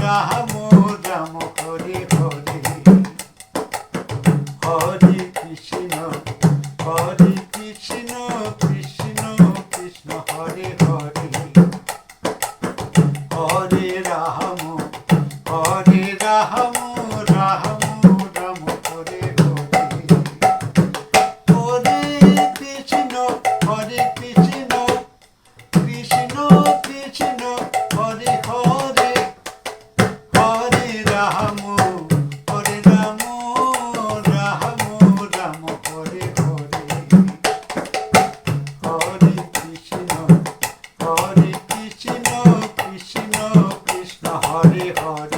Ram Ram Hare Hare Hare Krishna Krishna Krishna Hare Hare Hare Ram Ram Ram Hare Hare Hare Krishna Krishna Krishna Hare Hare Hare Ram Ram Ram Hare Hare Hare Krishna Krishna Krishna Hare Hare